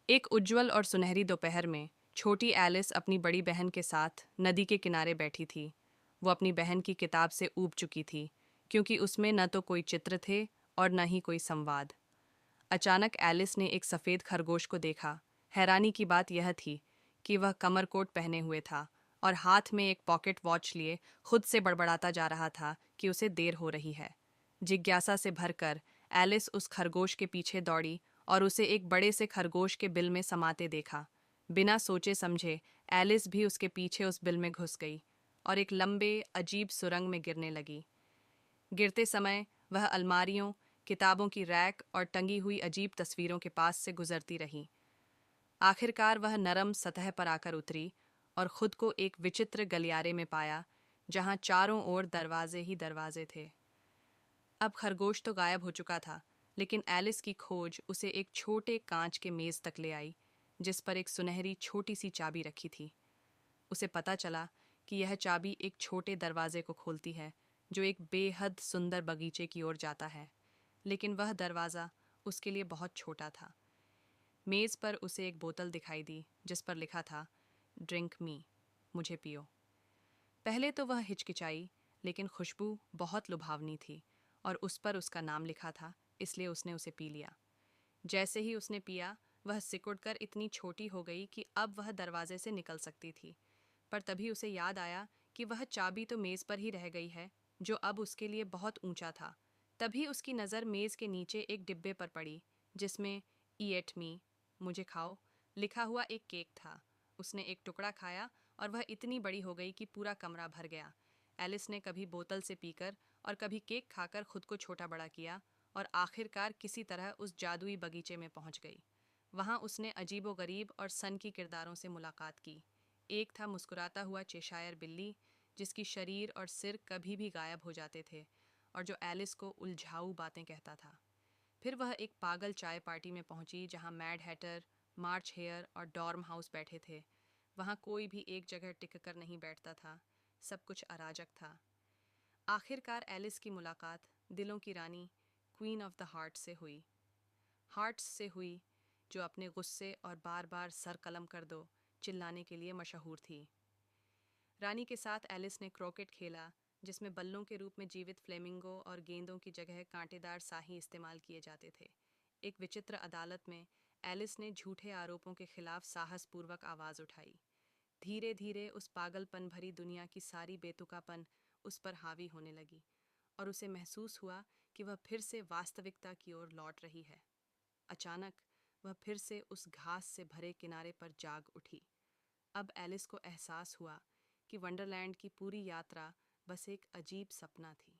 एक उज्जवल और सुनहरी दोपहर में छोटी एलिस अपनी बड़ी बहन के साथ नदी के किनारे बैठी थी। वो अपनी बहन की किताब से ऊब चुकी थी, क्योंकि उसमें न तो कोई चित्र थे और न ही कोई संवाद। अचानक एलिस ने एक सफ़ेद खरगोश को देखा। हैरानी की बात यह थी कि वह कमरकोट पहने हुए था और हाथ में एक पॉकेट वॉच लिए खुद से बड़बड़ाता जा रहा था कि उसे देर हो रही है। जिज्ञासा से भरकर एलिस उस खरगोश के पीछे दौड़ी और उसे एक बड़े से खरगोश के बिल में समाते देखा। बिना सोचे समझे एलिस भी उसके पीछे उस बिल में घुस गई और एक लंबे अजीब सुरंग में गिरने लगी। गिरते समय वह अलमारियों, किताबों की रैक और टंगी हुई अजीब तस्वीरों के पास से गुजरती रही। आखिरकार वह नरम सतह पर आकर उतरी और खुद को एक विचित्र गलियारे में पाया, जहां चारों ओर दरवाजे ही दरवाजे थे। अब खरगोश तो गायब हो चुका था, लेकिन एलिस की खोज उसे एक छोटे कांच के मेज तक ले आई, जिस पर एक सुनहरी छोटी सी चाबी रखी थी। उसे पता चला कि यह चाबी एक छोटे दरवाजे को खोलती है, जो एक बेहद सुंदर बगीचे की ओर जाता है। लेकिन वह दरवाज़ा उसके लिए बहुत छोटा था। मेज़ पर उसे एक बोतल दिखाई दी, जिस पर लिखा था, ड्रिंक मी, मुझे पियो। पहले तो वह हिचकिचाई, लेकिन खुशबू बहुत लुभावनी थी और उस पर उसका नाम लिखा था, इसलिए उसने उसे पी लिया। जैसे ही उसने पिया, वह सिकुड़कर इतनी छोटी हो गई कि अब वह दरवाजे से निकल सकती थी। पर तभी उसे याद आया कि वह चाबी तो मेज़ पर ही रह गई है, जो अब उसके लिए बहुत ऊंचा था। तभी उसकी नज़र मेज़ के नीचे एक डिब्बे पर पड़ी, जिसमें ईट मी, मुझे खाओ, लिखा हुआ एक केक था। उसने एक टुकड़ा खाया और वह इतनी बड़ी हो गई कि पूरा कमरा भर गया। एलिस ने कभी बोतल से पीकर और कभी केक खाकर खुद को छोटा बड़ा किया और आखिरकार किसी तरह उस जादुई बगीचे में पहुंच गई। वहां उसने अजीबोगरीब और सन की किरदारों से मुलाकात की। एक था मुस्कुराता हुआ चेशायर बिल्ली, जिसकी शरीर और सिर कभी भी गायब हो जाते थे और जो एलिस को उलझाऊ बातें कहता था। फिर वह एक पागल चाय पार्टी में पहुंची, जहां मैड हैटर, मार्च हेयर और डॉर्म हाउस बैठे थे। वहां कोई भी एक जगह टिक कर नहीं बैठता था, सब कुछ अराजक था। आखिरकार एलिस की मुलाकात दिलों की रानी, क्वीन ऑफ द हार्ट से हुई। हार्ट्स से हुई, जो अपने गुस्से और बार बार सर कलम कर दो चिल्लाने के लिए मशहूर थी। रानी के साथ एलिस ने क्रोकेट खेला, जिसमें बल्लों के रूप में जीवित फ्लेमिंगो और गेंदों की जगह कांटेदार साही इस्तेमाल किए जाते थे। एक विचित्र अदालत में एलिस ने झूठे आरोपों के खिलाफ साहसपूर्वक आवाज़ उठाई। धीरे धीरे उस पागलपन भरी दुनिया की सारी बेतुकापन उस पर हावी होने लगी और उसे महसूस हुआ कि वह फिर से वास्तविकता की ओर लौट रही है। अचानक वह फिर से उस घास से भरे किनारे पर जाग उठी। अब एलिस को एहसास हुआ कि वंडरलैंड की पूरी यात्रा बस एक अजीब सपना थी।